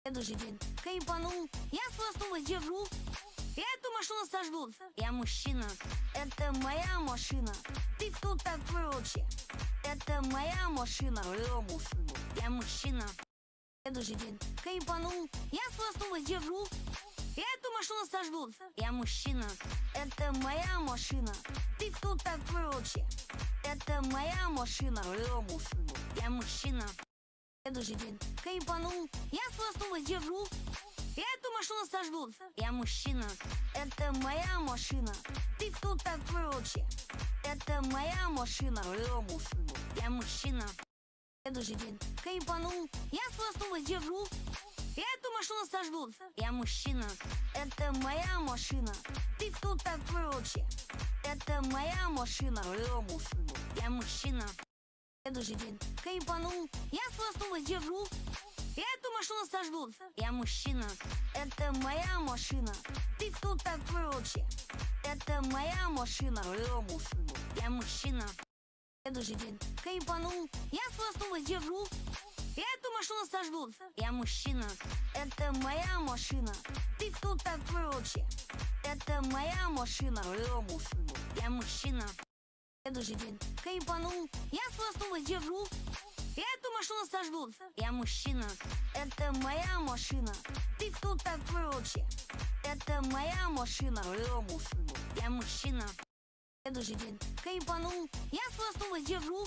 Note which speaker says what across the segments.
Speaker 1: Следующий день. Кайпанул. Я свасту держу. Эту машину сожгу. Я мужчина. Это моя машина. Ты кто такой вообще? Это моя машина. Я мужчина. Следующий день. Кайпанул. Я свасту держу. Эту машину сожгу. Я мужчина. Это моя машина. Ты кто такой вообще? Это моя машина. Я мужчина. Следующий день. Кайпанул. Я свасту держу. Эту машину сожгу. Я мужчина. Это моя машина. Ты кто такой вообще? Это моя машина. Я мужчина. Следующий день. Кайпанул. Я свасту держу. Эту машину сожгу. Я мужчина. Это моя машина. Ты кто такой вообще? Это моя машина. Я мужчина. Следующий день. Кайпанул. Я свасту держу. Эту машину сожгу. Я мужчина. Это моя машина. Ты кто такой вообще? Это моя машина. Я мужчина. Следующий день. Кайпанул. Я свасту держу. Эту машину сожгу. Я мужчина. Это моя машина. Ты кто такой вообще? Это моя машина. Я мужчина. Следующий день. Кайпанул. Я свасту держу. Эту машину сожгу. Я мужчина. Это моя машина. Ты кто такой вообще? Это моя машина. Я мужчина. Следующий день. Кайпанул. Я свасту держу.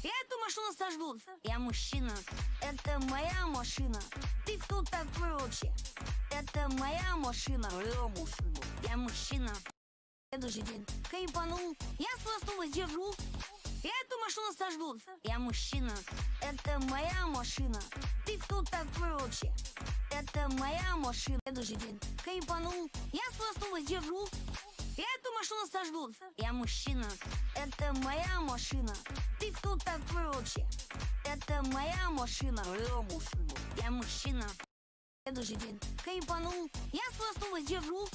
Speaker 1: Эту машину сожгу. Я мужчина. Это моя машина. Ты кто такой вообще? Это моя машина. Я мужчина. Следующий день. Кайпанул. Я свасту держу. Эту машину сожгу. Я мужчина. Это моя машина. Ты кто такой вообще? Это моя машина. Следующий день. Кайпанул. Я свасту держу. Эту машину сожгу. Я мужчина. Это моя машина. Ты кто такой вообще? Это моя машина. Я мужчина. Следующий день. Кайпанул. Я свасту держу.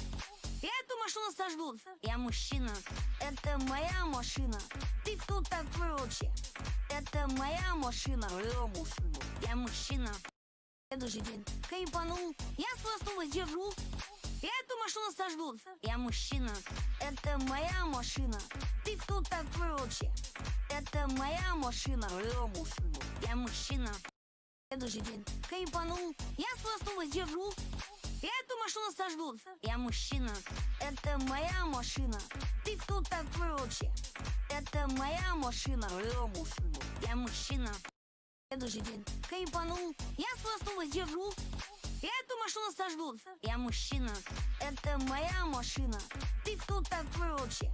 Speaker 1: Эту машину сожгу. Я мужчина. Это моя машина. Ты кто такой вообще? Это моя машина. Я мужчина. Следующий день. Кайпанул. Я свасту держу. Эту машину сожгу. Я мужчина. Это моя машина. Ты кто такой вообще? Это моя машина. Я мужчина. Следующий день. Кайпанул. Я свасту держу. Эту машину сожгу. Я мужчина. Это моя машина. Ты кто такой вообще? Это моя машина. Я мужчина. Следующий день. Кайпанул. Я свасту держу. Эту машину сожгу. Я мужчина. Это моя машина. Ты кто такой вообще?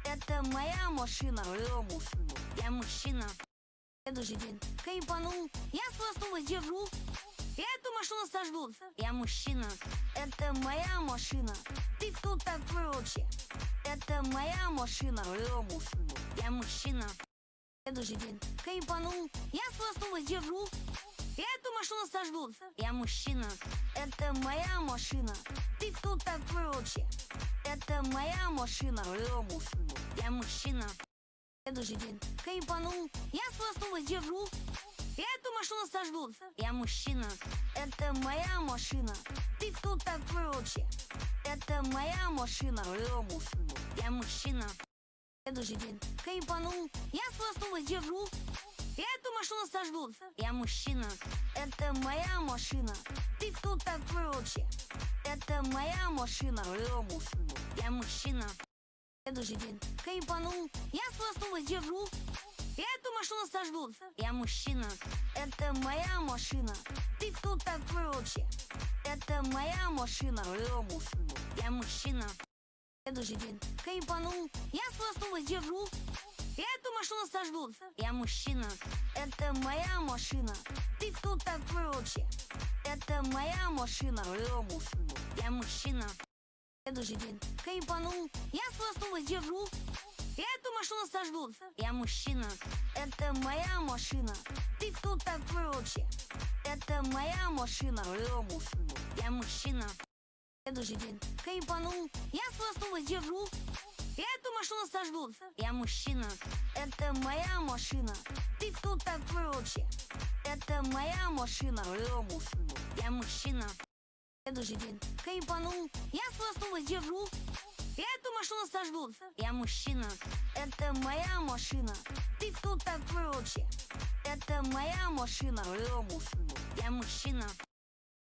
Speaker 1: Это моя машина. Я мужчина. Следующий день. Кайпанул. Я свасту держу. Эту машину сожгу. Я мужчина. Это моя машина. Ты кто такой вообще? Это моя машина. Я мужчина. Следующий день. Кайпанул. Я свасту держу. Эту машину сожгу. Я мужчина. Это моя машина. Ты кто такой вообще? Это моя машина. Я мужчина. Следующий день. Кайпанул. Я свасту держу. Эту машину сожгу. Я мужчина. Это моя машина. Ты кто такой вообще? Это моя машина. Я мужчина. Следующий день. Кайпанул. Я свасту держу. Эту машину сожгу. Я мужчина. Это моя машина. Ты кто такой вообще? Это моя машина. Я мужчина. Следующий день. Кайпанул. Я свасту держу. Эту машину сожгу. Я мужчина. Это моя машина. Ты кто такой вообще? Это моя машина. Я мужчина. Следующий день. Кайпанул. Я свасту держу. Эту машину сожгу. Я мужчина. Это моя машина. Ты кто такой вообще? Это моя машина. Я мужчина. Следующий день. Кайпанул. Я свасту держу. Эту машину сожгу. Я мужчина. Это моя машина. Ты кто такой вообще? Это моя машина. Я мужчина. Следующий день. Кайпанул. Я свасту держу. Эту машину сожгут. Я мужчина. Это моя машина. Ты кто такой вообще? Это моя машина. Я мужчина. Следующий день. Кайпанул. Я свою скорость держу. Эту машину сожгут. Я мужчина. Это моя машина. Ты кто такой вообще? Это моя машина. Я мужчина.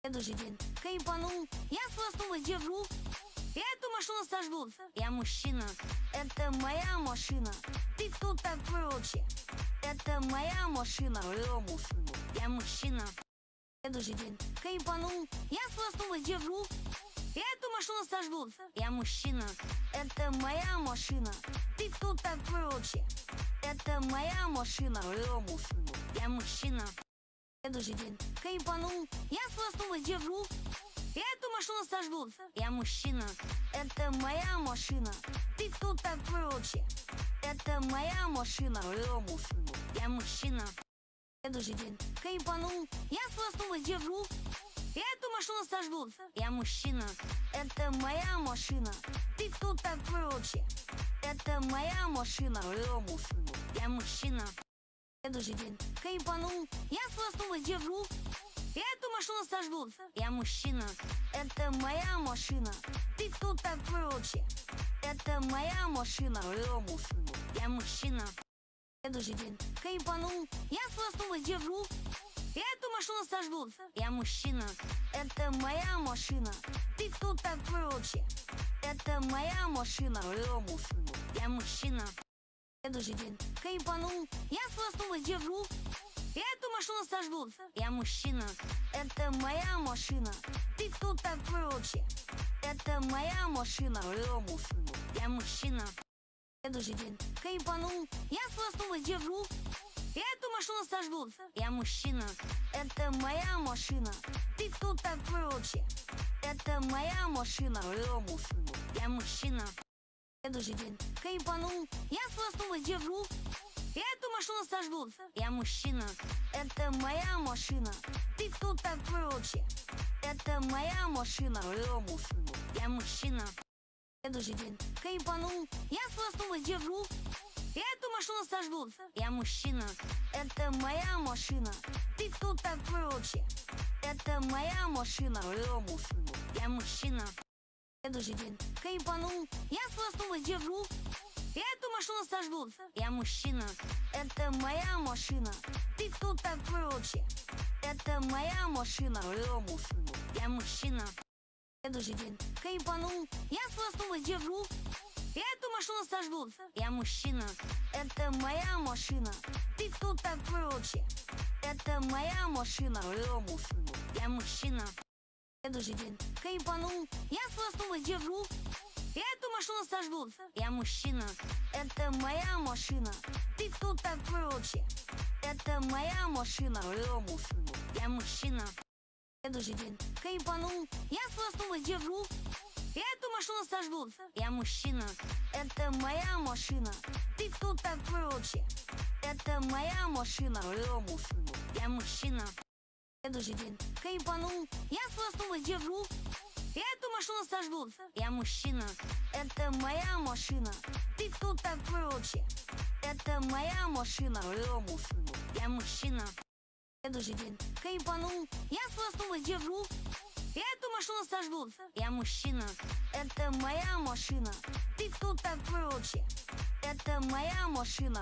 Speaker 1: Следующий день. Кайпанул. Я свою скорость держу. Эту машину сожгут. Я мужчина. Это моя машина. Ты кто такой вообще? Это моя машина. Я мужчина. Следующий день. Кайпанул. Я свою скорость держу. Эту машину сожгут. Я мужчина. Это моя машина. Ты кто такой вообще? Это моя машина. Я мужчина. Следующий день. Кайпанул. Я свою скорость держу. Эту машину сожгут. Я мужчина. Это моя машина. Ты кто такой вообще? Это моя машина. Я мужчина. Следующий день. Кайпанул. Я свою скорость держу. Эту машину сожгут. Я мужчина. Это моя машина. Ты кто такой вообще? Это моя машина. Я мужчина. Следующий день. Кайпанул. Я свою скорость держу. Эту машину сожгут. Я мужчина. Это моя машина. Ты кто такой вообще? Это моя машина. Я мужчина. Следующий день. Кайпанул. Я свою скорость держу. Эту машину сожгут. Я мужчина. Это моя машина. Ты кто такой вообще? Это моя машина. Я мужчина. Следующий день. Кайпанул. Я свою скорость держу. Эту машину сожгут. Я мужчина. Это моя машина. Ты кто такой вообще? Это моя машина. Я мужчина. Следующий день. Кайпанул. Я свою скорость держу. Эту машину сожгут. Я мужчина. Это моя машина. Ты кто такой вообще? Это моя машина. Я мужчина. Следующий день. Кайпанул. Я свою скорость держу. Эту машину сожгут. Я мужчина. Это моя машина. Ты кто такой вообще? Это моя машина. Я мужчина. Следующий день. Кайпанул. Я свою скорость держу. Эту машину сожгут. Я мужчина. Это моя машина. Ты кто такой вообще? Это моя машина. Я мужчина. Следующий день. Кайпанул. Я свою скорость держу. Эту машину сожгут. Я мужчина. Это моя машина. Ты кто такой вообще? Это моя машина. Я мужчина. Следующий день. Кайпанул. Я свою скорость держу. Эту машину сожгут. Я мужчина. Это моя машина. Ты кто такой вообще? Это моя машина. Я мужчина. Следующий день. Кайпанул. Я свою скорость держу. Эту машину сожгут. Я мужчина. Это моя машина. Ты кто такой вообще? Это моя машина. Я мужчина. Следующий день. Кайпанул. Я свою скорость держу. Эту машину сожгут. Я мужчина. Это моя машина. Ты кто такой вообще? Это моя машина. Я мужчина. Следующий день. Кайпанул. Я свою скорость держу. Эту машину сожгут. Я мужчина. Это моя машина. Ты кто такой вообще? Это моя машина. Я мужчина. Следующий день. Кайпанул. Я свою скорость держу. Эту машину сожгут. Я мужчина. Это моя машина. Ты кто такой вообще? Это моя машина.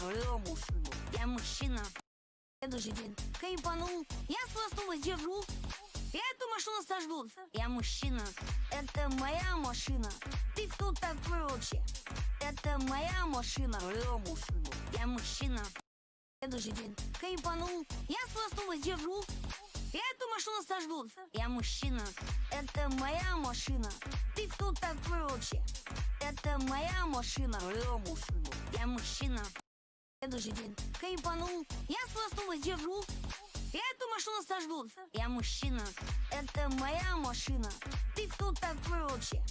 Speaker 1: Я мужчина. Следующий день. Кайпанул. Я свою скорость держу. Эту машину сожгут. Я мужчина. Это моя машина. Ты кто такой вообще? Это моя машина. Я мужчина. Следующий день. Кайпанул. Я свою скорость держу. Эту машину сожгут. Я мужчина. Это моя машина. Ты кто такой вообще? Это моя машина. Я мужчина. Следующий день. Кайпанул. Я свою скорость держу. Эту машину сожгут. Я мужчина. Это моя машина. Ты кто такой вообще?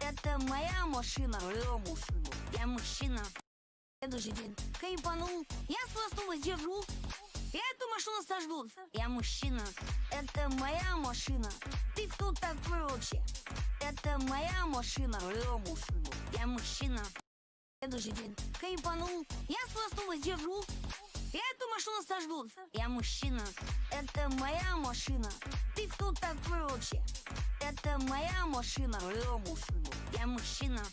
Speaker 1: Это моя машина. Я мужчина. Следующий день. Кайпанул. Я свою скорость держу. Эту машину сожгут. Я мужчина. Это моя машина. Ты кто такой вообще? Это моя машина. Я мужчина. Следующий день. Кайфанул, я свою держу. Я эту машину сожгу. Я мужчина, это моя машина. Ты кто такой вообще? Это моя машина. Я мужчина.